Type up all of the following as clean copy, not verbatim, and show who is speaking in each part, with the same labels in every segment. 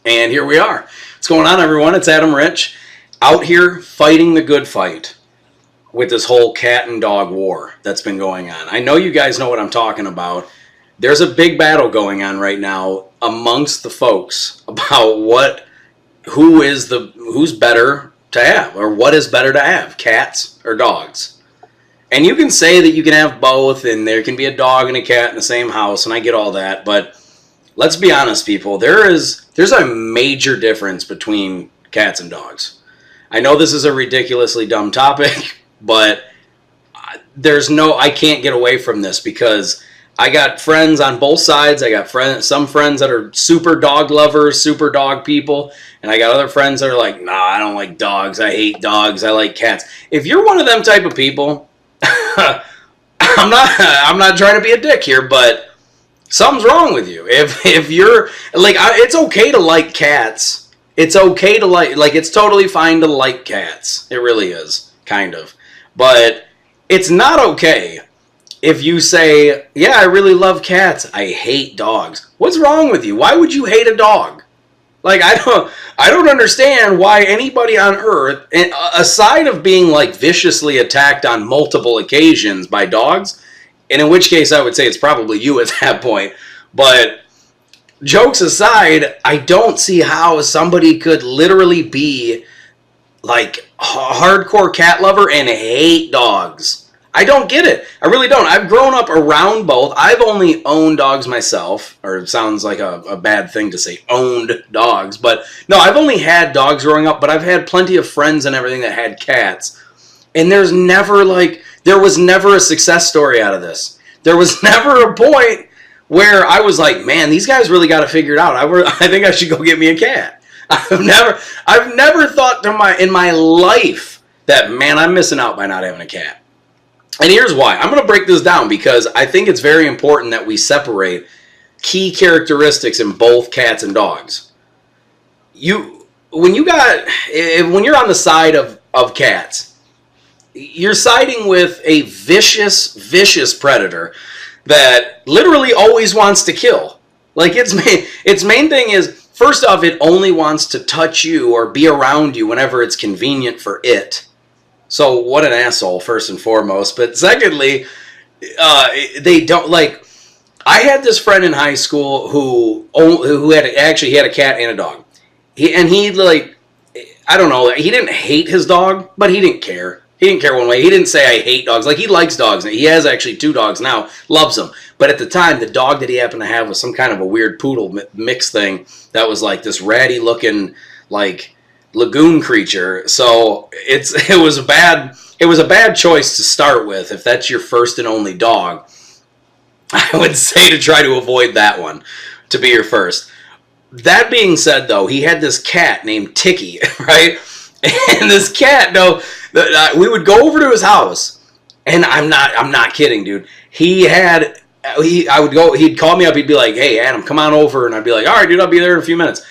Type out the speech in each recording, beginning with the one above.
Speaker 1: And here we are. What's going on, everyone? It's Adam Rich, out here fighting the good fight with this whole cat and dog war that's been going on. I know you guys know what I'm talking about. There's a big battle going on right now amongst the folks about who's better to have, or what is better to have, cats or dogs. And you can say that you can have both, and there can be a dog and a cat in the same house, and I get all that, but let's be honest, people. There's a major difference between cats and dogs. I know this is a ridiculously dumb topic, but I can't get away from this because I got friends on both sides. I got some friends that are super dog lovers, super dog people, and I got other friends that are like, nah, I don't like dogs. I hate dogs. I like cats. If you're one of them type of people, I'm not trying to be a dick here, but something's wrong with you. If you're like, it's okay to like cats. It's okay to like it's totally fine to like cats. It really is, kind of. But it's not okay if you say, yeah, I really love cats, I hate dogs. What's wrong with you? Why would you hate a dog? Like, I don't understand why anybody on earth, aside of being like viciously attacked on multiple occasions by dogs, and in which case I would say it's probably you at that point. But jokes aside, I don't see how somebody could literally be like a hardcore cat lover and hate dogs. I don't get it. I really don't. I've grown up around both. I've only owned dogs myself, or it sounds like a bad thing to say, owned dogs. But no, I've only had dogs growing up, but I've had plenty of friends and everything that had cats. And there was never a success story out of this. There was never a point where I was like, man, these guys really got to figure it out. I think I should go get me a cat. I've never thought in my life that, man, I'm missing out by not having a cat. And here's why. I'm going to break this down because I think it's very important that we separate key characteristics in both cats and dogs. When you're on the side of cats, you're siding with a vicious predator that literally always wants to kill. Like, its main thing is, first off, it only wants to touch you or be around you whenever it's convenient for it. So what an asshole, first and foremost. But secondly, they don't like. I had this friend in high school who had a cat and a dog. I don't know, he didn't hate his dog, but he didn't care. He didn't care one way. He didn't say, I hate dogs. Like, he likes dogs. He has actually 2 dogs now. Loves them. But at the time, the dog that he happened to have was some kind of a weird poodle mix thing that was like this ratty looking, like, lagoon creature. So it was a bad choice to start with. If that's your first and only dog, I would say to try to avoid that one to be your first. That being said, though, he had this cat named Tiki, right? And this cat, we would go over to his house, and I'm not kidding, dude. He'd call me up, he'd be like, hey, Adam, come on over, and I'd be like, all right, dude, I'll be there in a few minutes.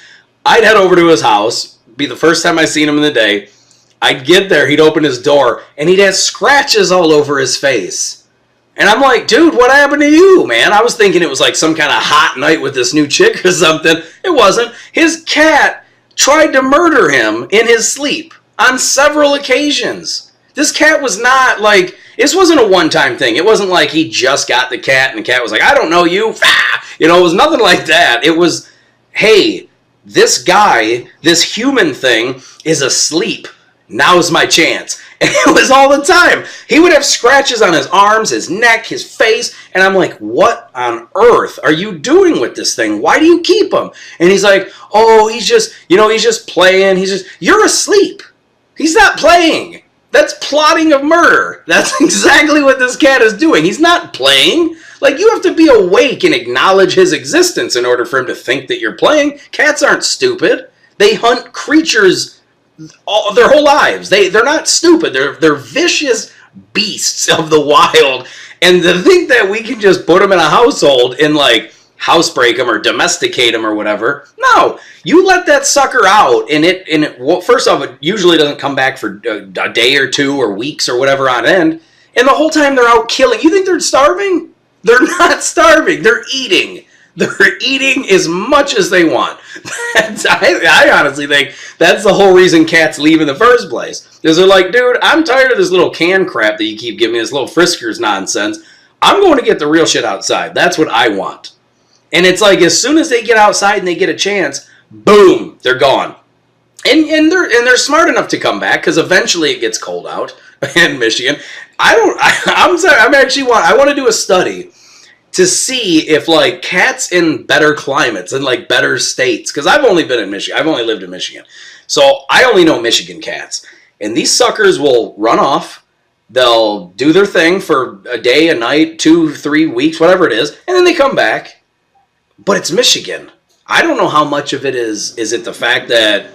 Speaker 1: I'd head over to his house, be the first time I seen him in the day. I'd get there, he'd open his door, and he'd have scratches all over his face. And I'm like, dude, what happened to you, man? I was thinking it was like some kind of hot night with this new chick or something. It wasn't. His cat tried to murder him in his sleep on several occasions. This cat was not like, this wasn't a one-time thing. It wasn't like he just got the cat and the cat was like, I don't know you. It was nothing like that. It was, hey, this guy, this human thing, is asleep. Now's my chance. And it was all the time. He would have scratches on his arms, his neck, his face. And I'm like, what on earth are you doing with this thing? Why do you keep him? And he's like, oh, he's just playing. You're asleep. He's not playing. That's plotting of murder. That's exactly what this cat is doing. He's not playing. Like, you have to be awake and acknowledge his existence in order for him to think that you're playing. Cats aren't stupid. They hunt creatures their whole lives. They're not stupid. They're vicious beasts of the wild. And to think that we can just put them in a household and, like, housebreak them or domesticate them or whatever. No, you let that sucker out, and well, first off, it usually doesn't come back for a day or 2 or weeks or whatever on end. And the whole time they're out killing. You think they're starving? They're not starving. They're eating. They're eating as much as they want. I honestly think that's the whole reason cats leave in the first place. Because they're like, dude, I'm tired of this little can crap that you keep giving me, this little Friskers nonsense. I'm going to get the real shit outside. That's what I want. And it's like, as soon as they get outside and they get a chance, boom, they're gone. And they're smart enough to come back, because eventually it gets cold out in Michigan. I want to do a study to see if, like, cats in better climates and, like, better states, because I've only been in Michigan. I've only lived in Michigan. So I only know Michigan cats. And these suckers will run off. They'll do their thing for a day, a night, 2, 3 weeks, whatever it is, and then they come back. But it's Michigan. I don't know how much of it is it the fact that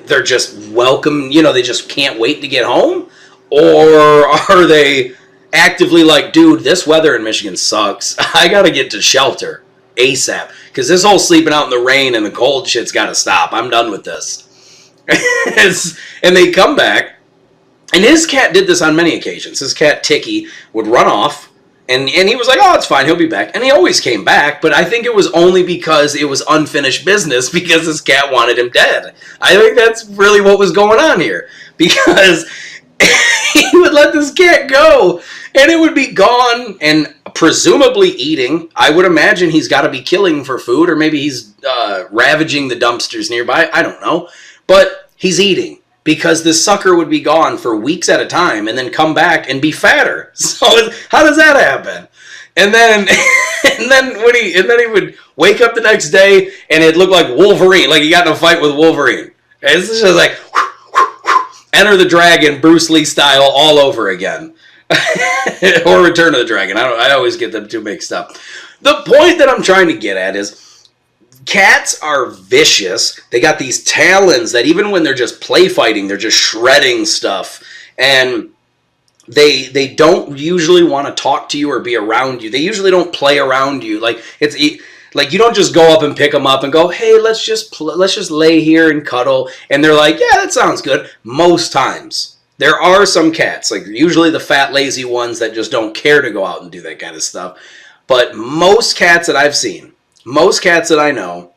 Speaker 1: they're just welcome, they just can't wait to get home? Or are they actively like, dude, this weather in Michigan sucks. I got to get to shelter ASAP. Because this whole sleeping out in the rain and the cold shit's got to stop. I'm done with this. And they come back. And his cat did this on many occasions. His cat, Ticky, would run off. And he was like, oh, it's fine, he'll be back. And he always came back, but I think it was only because it was unfinished business, because his cat wanted him dead. I think that's really what was going on here. Because he would let this cat go, and it would be gone, and presumably eating. I would imagine he's got to be killing for food, or maybe he's ravaging the dumpsters nearby. I don't know. But he's eating. Because this sucker would be gone for weeks at a time and then come back and be fatter. So how does that happen? And then he would wake up the next day and it looked like Wolverine, like he got in a fight with Wolverine. And it's just like Enter the Dragon, Bruce Lee style, all over again. Or Return of the Dragon. I always get them two mixed up. The point that I'm trying to get at is, cats are vicious. They got these talons that even when they're just play fighting, they're just shredding stuff. And they don't usually want to talk to you or be around you. They usually don't play around you. Like you don't just go up and pick them up and go, hey, let's just lay here and cuddle. And they're like, yeah, that sounds good. Most times. There are some cats, like usually the fat, lazy ones that just don't care to go out and do that kind of stuff. But most cats that I've seen, most cats that I know,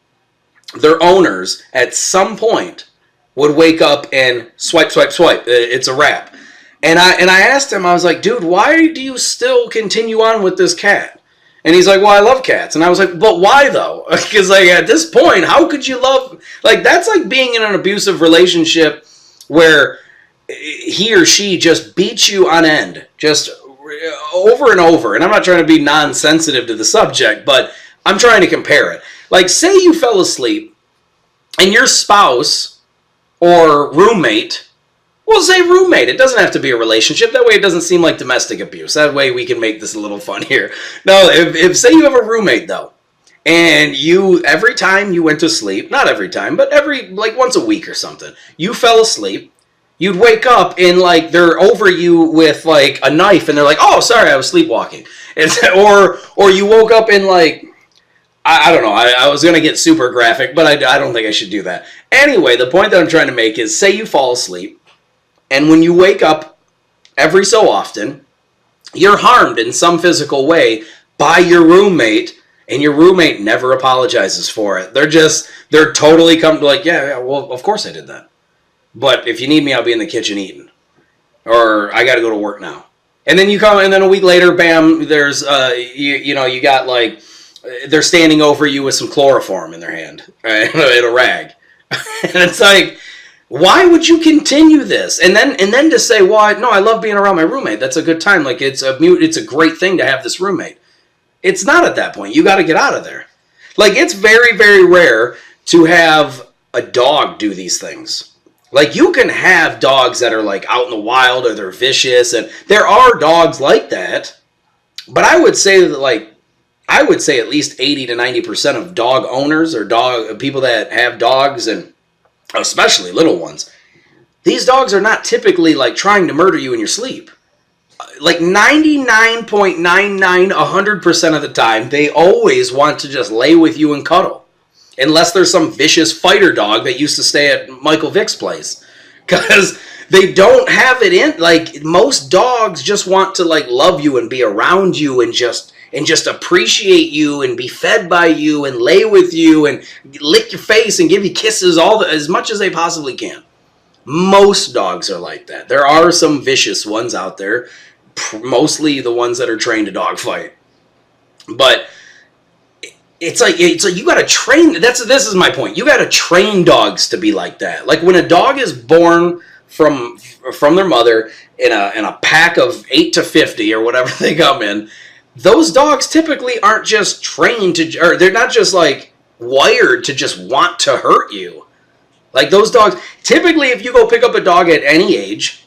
Speaker 1: their owners at some point would wake up and swipe, swipe, swipe. It's a wrap. And I asked him, I was like, dude, why do you still continue on with this cat? And he's like, well, I love cats. And I was like, but why though? Because like at this point, how could you love, like that's like being in an abusive relationship where he or she just beats you on end, just over and over. And I'm not trying to be non-sensitive to the subject, but I'm trying to compare it. Like, say you fell asleep, and your spouse or roommate, well, say roommate. It doesn't have to be a relationship. That way it doesn't seem like domestic abuse. That way we can make this a little fun here. No, if say you have a roommate, though, and every time you went to sleep, not every time, but like once a week or something, you fell asleep, you'd wake up and like they're over you with like a knife, and they're like, oh, sorry, I was sleepwalking. Or you woke up and like, I don't know, I was going to get super graphic, but I don't think I should do that. Anyway, the point that I'm trying to make is, say you fall asleep, and when you wake up every so often, you're harmed in some physical way by your roommate, and your roommate never apologizes for it. They're totally like, yeah, well, of course I did that. But if you need me, I'll be in the kitchen eating. Or I got to go to work now. And then you come, and then a week later, bam, there's, you got like, they're standing over you with some chloroform in their hand, right? In a rag. And it's like, why would you continue this? And then to say, well, no, I love being around my roommate. That's a good time. Like, it's a great thing to have this roommate. It's not at that point. You got to get out of there. Like, it's very, very rare to have a dog do these things. Like, you can have dogs that are, like, out in the wild or they're vicious, and there are dogs like that. But I would say that, like, at least 80 to 90% of dog owners or people that have dogs, and especially little ones, these dogs are not typically, like, trying to murder you in your sleep. Like, 99.99, 100% of the time, they always want to just lay with you and cuddle. Unless there's some vicious fighter dog that used to stay at Michael Vick's place. Because they don't have it in, like, most dogs just want to, like, love you and be around you and just and just appreciate you and be fed by you and lay with you and lick your face and give you kisses as much as they possibly can. Most dogs are like that. There are some vicious ones out there, mostly the ones that are trained to dog fight. But it's like you got to train. This is my point. You got to train dogs to be like that. Like when a dog is born from their mother in a pack of 8 to 50 or whatever they come in, those dogs typically aren't just trained to, or they're not just like wired to just want to hurt you. Like those dogs, typically if you go pick up a dog at any age,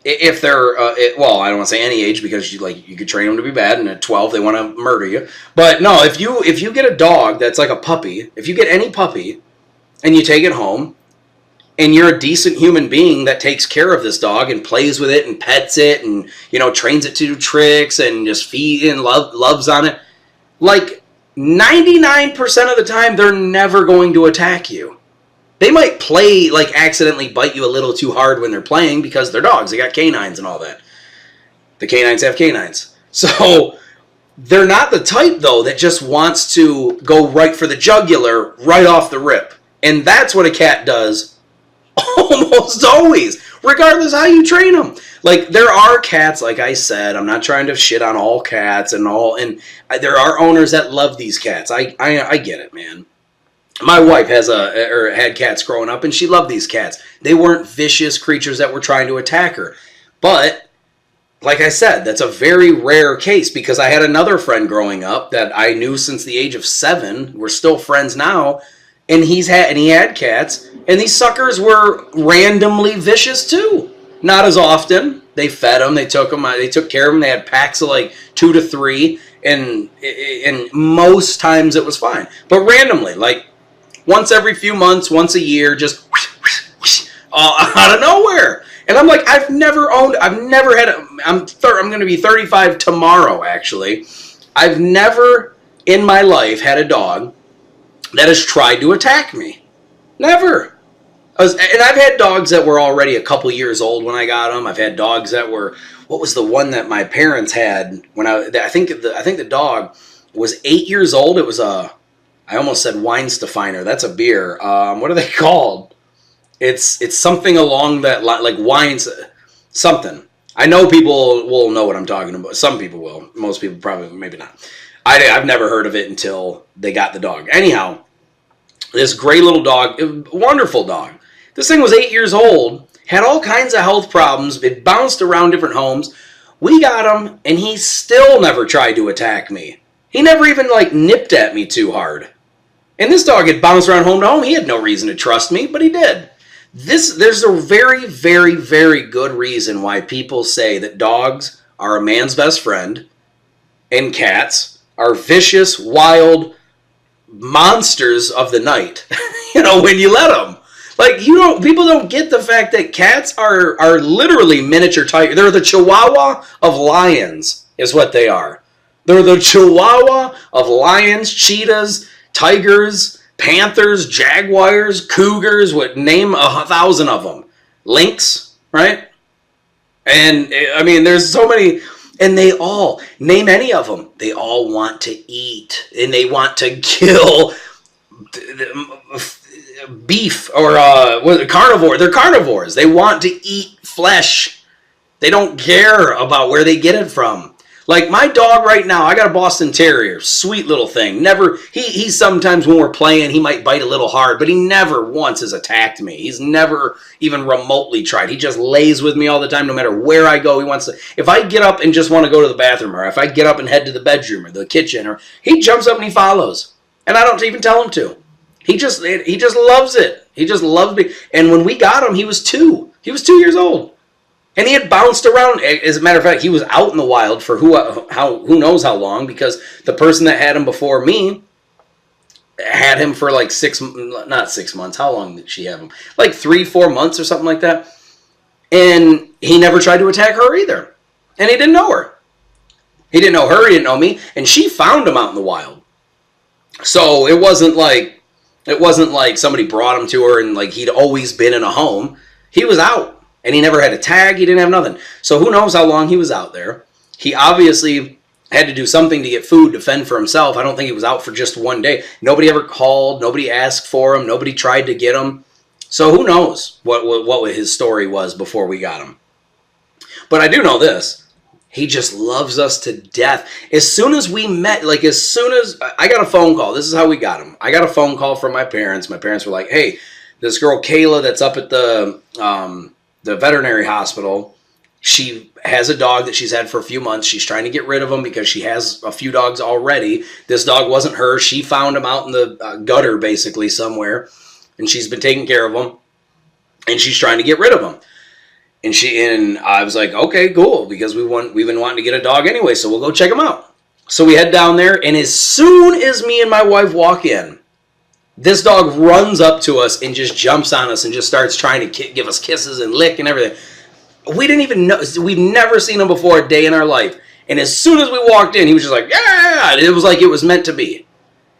Speaker 1: if they're, well, I don't want to say any age because you could train them to be bad, and at 12 they want to murder you. But no, if you get a dog that's like a puppy, if you get any puppy and you take it home, and you're a decent human being that takes care of this dog and plays with it and pets it and trains it to do tricks and just feeds and loves on it, like 99% of the time they're never going to attack you. They might play, like accidentally bite you a little too hard when they're playing because they're dogs. They got canines and all that. The canines have canines. So they're not the type, though, that just wants to go right for the jugular right off the rip. And that's what a cat does almost always, regardless how you train them. Like, there are cats, like I said, I'm not trying to shit on all cats and there are owners that love these cats. I get it, man. My wife had cats growing up, and she loved these cats. They weren't vicious creatures that were trying to attack her. But, like I said, that's a very rare case, because I had another friend growing up that I knew since the age of 7. We're still friends now, and he had cats, and these suckers were randomly vicious too. Not as often. They fed them, they took care of them. They had packs of like 2 to 3, and most times it was fine. But randomly, like once every few months, once a year, just out of nowhere. And I'm like, I'm going to be 35 tomorrow, actually. I've never in my life had a dog that has tried to attack me. Never. And I've had dogs that were already a couple years old when I got them. I've had dogs that were, what was the one that my parents had when I think the dog was 8 years old. It was I almost said Weinsteiner. That's a beer. What are they called? It's something along that line, like wines, something. I know people will know what I'm talking about. Some people will. Most people probably, maybe not. I've never heard of it until they got the dog. Anyhow, this gray little dog, wonderful dog. This thing was 8 years old, had all kinds of health problems. It bounced around different homes. We got him, and he still never tried to attack me. He never even nipped at me too hard. And this dog had bounced around home to home. He had no reason to trust me, but he did. There's a very, very, very good reason why people say that dogs are a man's best friend and cats are vicious, wild monsters of the night. When you let them. People don't get the fact that cats are literally miniature tigers. They're the Chihuahua of lions, is what they are. They're the Chihuahua of lions, cheetahs, tigers, panthers, jaguars, cougars, name 1,000 of them. Lynx, right? And, I mean, there's so many, and they all, name any of them, they all want to eat, and they want to kill beef, or carnivore. They're carnivores. They want to eat flesh. They don't care about where they get it from. Like my dog right now, I got a Boston Terrier, sweet little thing. He sometimes when we're playing, he might bite a little hard, but he never once has attacked me. He's never even remotely tried. He just lays with me all the time, no matter where I go. He wants to, if I get up and just want to go to the bathroom, or if I get up and head to the bedroom or the kitchen, he jumps up and he follows. And I don't even tell him to. He just loves it. He just loves me. And when we got him, he was 2. He was 2 years old. And he had bounced around. As a matter of fact, he was out in the wild for who knows how long, because the person that had him before me had him for not 6 months. How long did she have him? 3-4 months or something like that. And he never tried to attack her either. And he didn't know her. He didn't know her, he didn't know me. And she found him out in the wild. So it wasn't like somebody brought him to her and he'd always been in a home. He was out. And he never had a tag. He didn't have nothing. So who knows how long he was out there. He obviously had to do something to get food to fend for himself. I don't think he was out for just one day. Nobody ever called. Nobody asked for him. Nobody tried to get him. So who knows what his story was before we got him. But I do know this. He just loves us to death. As soon as we met, like as soon as I got a phone call, this is how we got him. I got a phone call from my parents. My parents were like, hey, this girl Kayla that's up at the veterinary hospital, she has a dog that she's had for a few months. She's trying to get rid of him because she has a few dogs already. This dog wasn't hers. She found him out in the gutter basically somewhere, and she's been taking care of him, and she's trying to get rid of him. And I was like, okay, cool, because we've been wanting to get a dog anyway, so we'll go check him out. So we head down there, and as soon as me and my wife walk in, this dog runs up to us and just jumps on us and just starts trying to give us kisses and lick and everything. We didn't even know. We've never seen him before a day in our life. And as soon as we walked in, he was just like, yeah! It was like it was meant to be.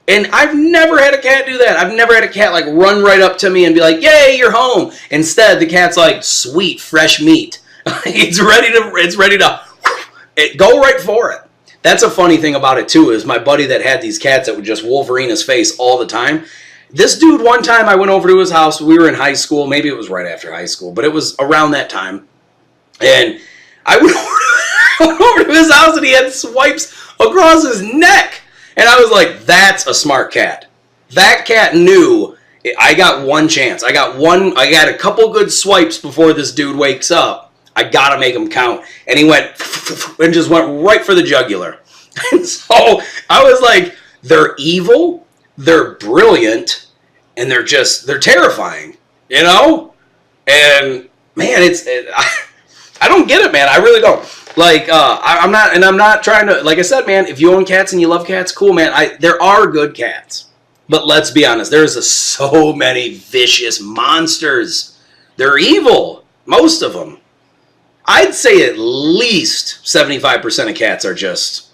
Speaker 1: And I've never had a cat do that. I've never had a cat like run right up to me and be like, yay, you're home. Instead, the cat's like, sweet, fresh meat. It's ready to go right for it. That's a funny thing about it, too, is my buddy that had these cats that would just Wolverine his face all the time. This dude, one time I went over to his house. We were in high school. Maybe it was right after high school, but it was around that time. And I went over to his house and he had swipes across his neck. And I was like, that's a smart cat. That cat knew I got one chance. I got a couple good swipes before this dude wakes up. I got to make him count. And he went and just went right for the jugular. And so I was like, they're evil, they're brilliant, and they're terrifying, you know? And man, I don't get it, man. I really don't. Like, I'm not trying to, like I said, man, if you own cats and you love cats, cool, man. There are good cats. But let's be honest, there's so many vicious monsters. They're evil, most of them. I'd say at least 75% of cats are just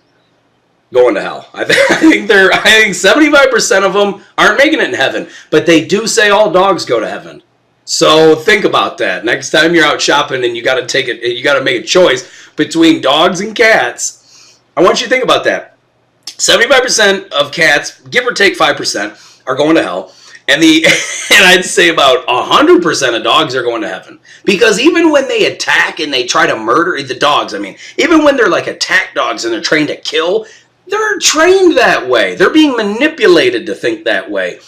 Speaker 1: going to hell. I think 75% of them aren't making it in heaven. But they do say all dogs go to heaven. So think about that. Next time you're out shopping and you got to make a choice between dogs and cats, I want you to think about that. 75% of cats, give or take 5%, are going to hell. And I'd say about 100% of dogs are going to heaven. Because even when they attack and they try to murder the dogs, even when they're like attack dogs and they're trained to kill, they're trained that way. They're being manipulated to think that way.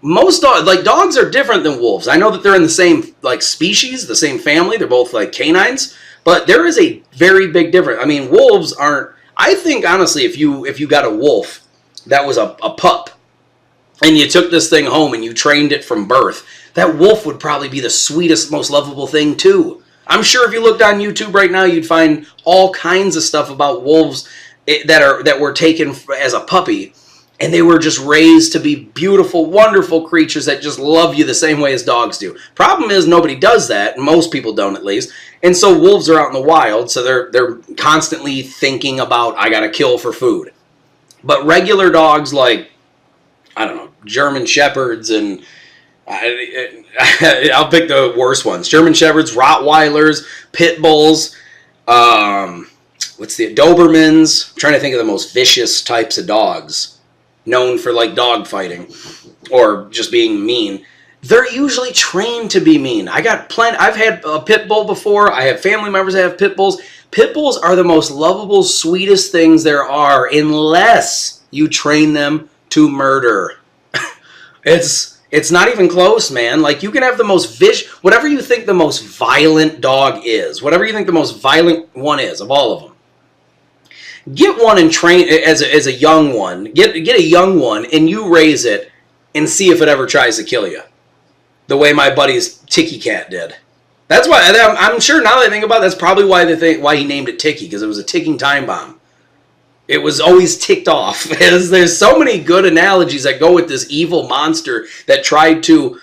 Speaker 1: Most dogs are different than wolves. I know that they're in the same species, the same family. They're both like canines, but there is a very big difference. Wolves aren't. I think honestly, if you got a wolf that was a pup, and you took this thing home and you trained it from birth, that wolf would probably be the sweetest, most lovable thing too. I'm sure if you looked on YouTube right now, you'd find all kinds of stuff about wolves that were taken as a puppy. And they were just raised to be beautiful, wonderful creatures that just love you the same way as dogs do. Problem is, nobody does that. Most people don't, at least. And so wolves are out in the wild, so they're constantly thinking about, I gotta kill for food. But regular dogs like, I don't know, German Shepherds and I'll pick the worst ones. German Shepherds, Rottweilers, Pit Bulls, Dobermans. I'm trying to think of the most vicious types of dogs known for like dog fighting or just being mean. They're usually trained to be mean. I've had a pit bull before. I have family members that have pit bulls. Pit bulls are the most lovable, sweetest things there are unless you train them to murder. It's not even close, man. Like, you can have the most whatever you think the most violent dog is, whatever you think the most violent one is of all of them. Get one and train as a young one. Get a young one and you raise it and see if it ever tries to kill you. The way my buddy's Tiki cat did. That's why I'm sure now that I think about it, that's probably why he named it Tiki, because it was a ticking time bomb. It was always ticked off. There's so many good analogies that go with this evil monster that tried to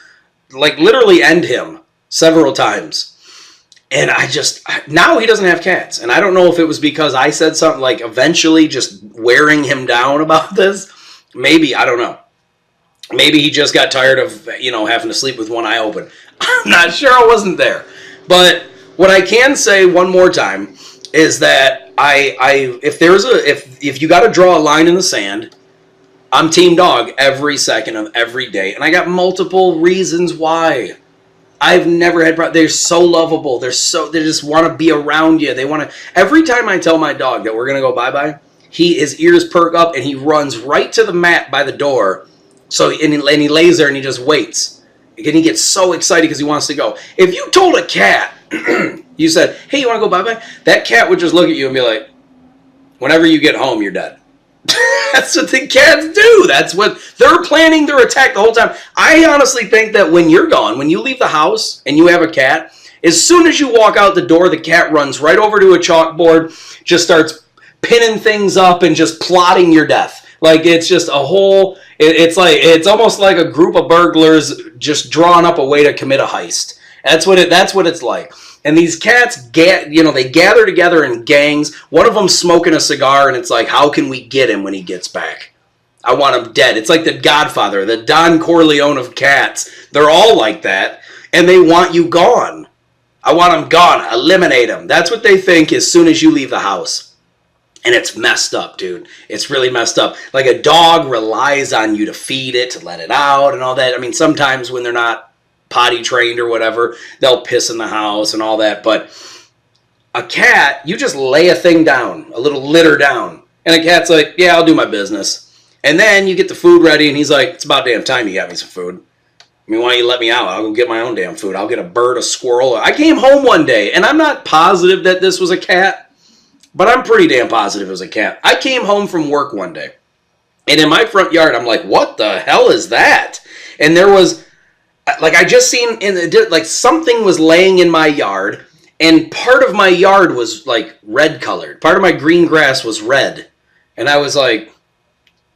Speaker 1: literally end him several times. And now he doesn't have cats. And I don't know if it was because I said something eventually just wearing him down about this. Maybe, I don't know. Maybe he just got tired of, having to sleep with one eye open. I'm not sure, I wasn't there. But what I can say one more time is that if you got to draw a line in the sand, I'm team dog every second of every day, and I got multiple reasons why. I've never had they're so lovable. They just want to be around you. They want to every time I tell my dog that we're going to go bye-bye, his ears perk up and he runs right to the mat by the door. So and he lays there and he just waits. And he gets so excited because he wants to go. If you told a cat, you said, "Hey, you want to go bye-bye?" That cat would just look at you and be like, "Whenever you get home, you're dead." That's what the cats do. That's what they're planning their attack the whole time. I honestly think that when you're gone, when you leave the house and you have a cat, as soon as you walk out the door, the cat runs right over to a chalkboard, just starts pinning things up and just plotting your death. Like it's just a whole. It's almost like a group of burglars just drawing up a way to commit a heist. That's what it's like. And these cats, they gather together in gangs. One of them smoking a cigar, and it's like, how can we get him when he gets back? I want him dead. It's like the Godfather, the Don Corleone of cats. They're all like that, and they want you gone. I want him gone. Eliminate him. That's what they think as soon as you leave the house. And it's messed up, dude. It's really messed up. Like a dog relies on you to feed it, to let it out, and all that. I mean, sometimes when they're not potty trained or whatever, they'll piss in the house and all that, but a cat, you just lay a thing down, a little litter down, and a cat's like, yeah, I'll do my business. And then you get the food ready and he's like, it's about damn time you got me some food. I mean, why don't you let me out? I'll go get my own damn food. I'll get a bird, a squirrel. I came home one day, and I'm not positive that this was a cat, but I'm pretty damn positive it was a cat. I came home from work one day, and in my front yard, I'm like, what the hell is that? And there was I just seen something was laying in my yard, and part of my yard was like red colored. Part of my green grass was red. And I was like,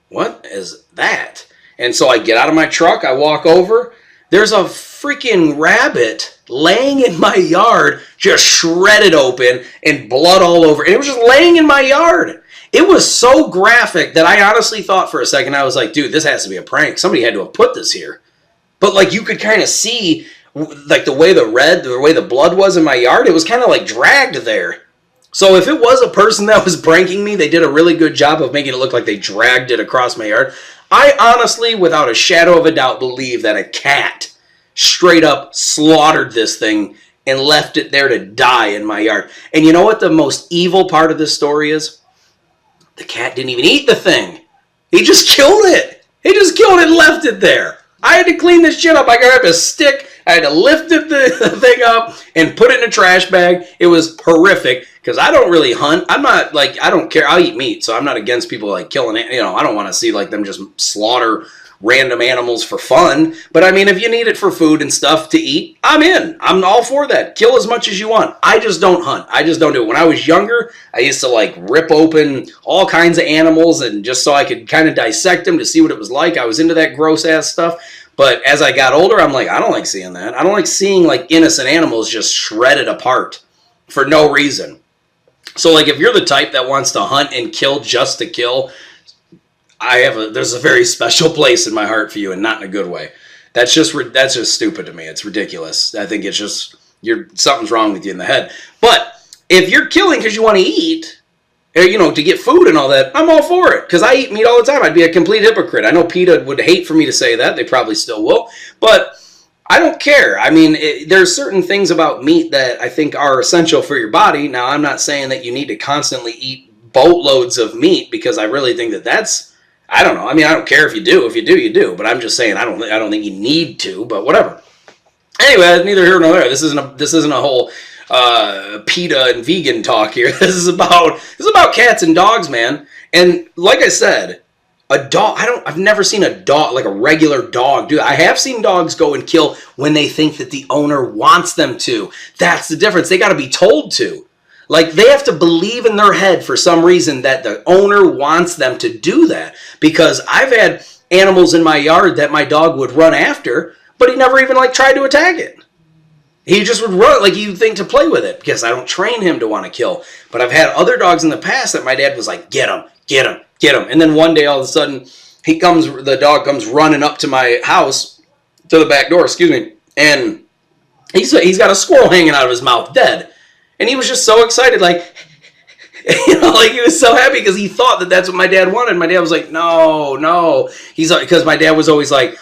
Speaker 1: what is that? And so I get out of my truck, I walk over, there's a freaking rabbit laying in my yard, just shredded open and blood all over. And it was just laying in my yard. It was so graphic that I honestly thought for a second, I was like, dude, this has to be a prank. Somebody had to have put this here. But like you could kind of see like the way the blood was in my yard, it was kind of like dragged there. So if it was a person that was pranking me, they did a really good job of making it look like they dragged it across my yard. I honestly, without a shadow of a doubt, believe that a cat straight up slaughtered this thing and left it there to die in my yard. And you know what the most evil part of this story is? The cat didn't even eat the thing. He just killed it. He just killed it and left it there. I had to clean this shit up. I grabbed a stick. I had to lift the thing up and put it in a trash bag. It was horrific because I don't really hunt. I'm not like, I don't care. I'll eat meat, so I'm not against people like killing it. I don't want to see like them just slaughter random animals for fun. But I mean, if you need it for food and stuff to eat, I'm in. I'm all for that. Kill as much as you want. I just don't hunt. I just don't do it. When I was younger, I used to like rip open all kinds of animals and just so I could kind of dissect them to see what it was like. I was into that gross ass stuff. But as I got older, I'm like, I don't like seeing that. I don't like seeing like innocent animals just shredded apart for no reason. So like if you're the type that wants to hunt and kill just to kill, there's a very special place in my heart for you, and not in a good way. That's just stupid to me. It's ridiculous. I think it's just something's wrong with you in the head. But if you're killing because you want to eat, to get food and all that, I'm all for it because I eat meat all the time. I'd be a complete hypocrite. I know PETA would hate for me to say that. They probably still will, but I don't care. I mean, there's certain things about meat that I think are essential for your body. Now, I'm not saying that you need to constantly eat boatloads of meat because I really think that's. I don't know. I mean, I don't care if you do. If you do, you do. But I'm just saying I don't think you need to. But whatever. Anyway, neither here nor there. This isn't a whole PETA and vegan talk here. This is about cats and dogs, man. And like I said, a dog. I've never seen a dog like a regular dog do. I have seen dogs go and kill when they think that the owner wants them to. That's the difference. They got to be told to. Like, they have to believe in their head for some reason that the owner wants them to do that. Because I've had animals in my yard that my dog would run after, but he never even, tried to attack it. He just would run, you'd think, to play with it, because I don't train him to want to kill. But I've had other dogs in the past that my dad was like, get him, get him, get him. And then one day, all of a sudden, the dog comes running up to my house, to the back door, and he's got a squirrel hanging out of his mouth, dead. And he was just so excited, like, You know, like he was so happy because he thought that that's what my dad wanted. My dad was like, no, no. He's like, because my dad was always like,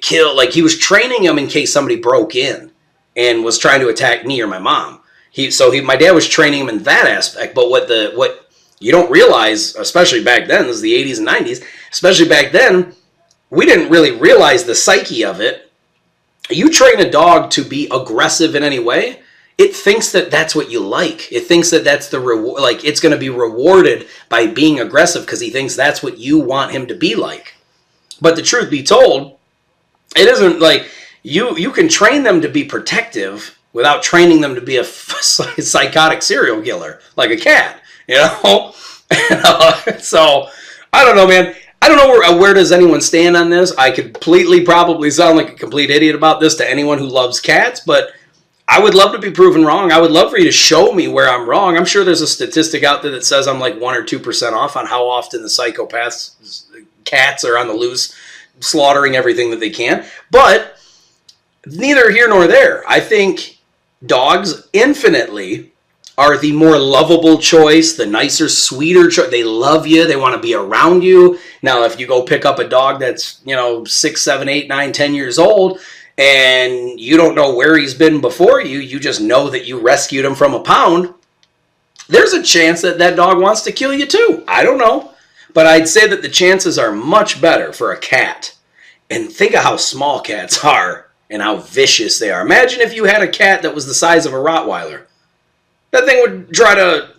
Speaker 1: kill. Like he was training him in case somebody broke in and was trying to attack me or my mom. My dad was training him in that aspect. But what you don't realize, especially back then, this is the 80s and 90s, especially back then, we didn't really realize the psyche of it. You train a dog to be aggressive in any way, it thinks that that's what you like. It thinks that that's the reward, like it's going to be rewarded by being aggressive because he thinks that's what you want him to be like. But the truth be told, it isn't like you can train them to be protective without training them to be a psychotic serial killer like a cat, you know? So, I don't know, man. I don't know where does anyone stand on this. I completely probably sound like a complete idiot about this to anyone who loves cats, but I would love to be proven wrong. I would love for you to show me where I'm wrong. I'm sure there's a statistic out there that says I'm like 1 or 2% off on how often the psychopaths, cats are on the loose, slaughtering everything that they can. But neither here nor there. I think dogs infinitely are the more lovable choice, the nicer, sweeter choice. They love you. They want to be around you. Now, if you go pick up a dog that's, 6, 7, 8, 9, 10 years old, and you don't know where he's been before you just know that you rescued him from a pound, there's a chance that that dog wants to kill you too. I don't know. But I'd say that the chances are much better for a cat. And think of how small cats are and how vicious they are. Imagine if you had a cat that was the size of a Rottweiler. That thing would try to...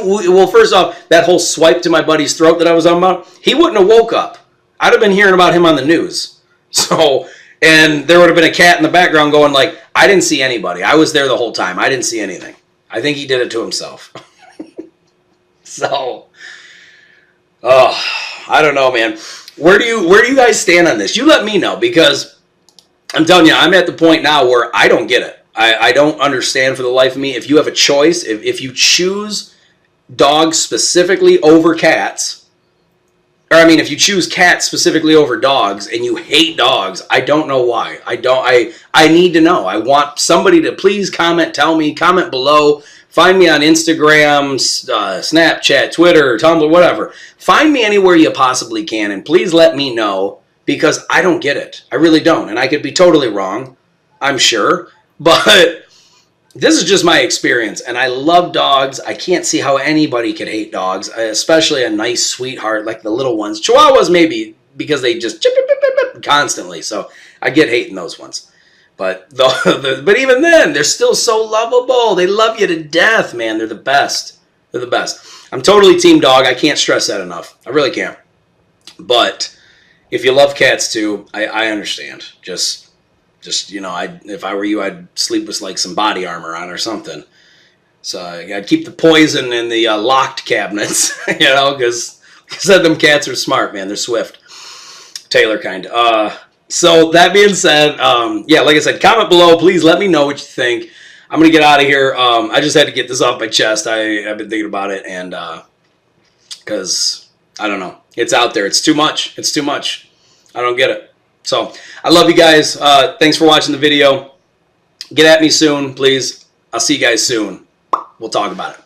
Speaker 1: Well, first off, that whole swipe to my buddy's throat that I was on about, he wouldn't have woke up. I'd have been hearing about him on the news. So... And there would have been a cat in the background going like, I didn't see anybody. I was there the whole time. I didn't see anything. I think he did it to himself. So, I don't know, man. Where do you guys stand on this? You let me know, because I'm telling you, I'm at the point now where I don't get it. I don't understand for the life of me. If you have a choice, if you choose dogs specifically over cats, or I mean, if you choose cats specifically over dogs and you hate dogs, I don't know why. I need to know. I want somebody to please comment, tell me, comment below. Find me on Instagram, Snapchat, Twitter, Tumblr, whatever. Find me anywhere you possibly can, and please let me know, because I don't get it. I really don't. And I could be totally wrong, I'm sure. But this is just my experience, and I love dogs. I can't see how anybody could hate dogs, especially a nice sweetheart like the little ones. Chihuahuas maybe, because they just chip constantly, so I get hating those ones. But but even then, they're still so lovable. They love you to death, man. They're the best. They're the best. I'm totally team dog. I can't stress that enough. I really can't. But if you love cats too, I understand. Just if I were you, I'd sleep with like some body armor on or something. So I'd keep the poison in the locked cabinets, because them cats are smart, man. They're swift. Taylor kind. So that being said, like I said, comment below. Please let me know what you think. I'm going to get out of here. I just had to get this off my chest. I've been thinking about it, and because, I don't know. It's out there. It's too much. It's too much. I don't get it. So, I love you guys. Thanks for watching the video. Get at me soon, please. I'll see you guys soon. We'll talk about it.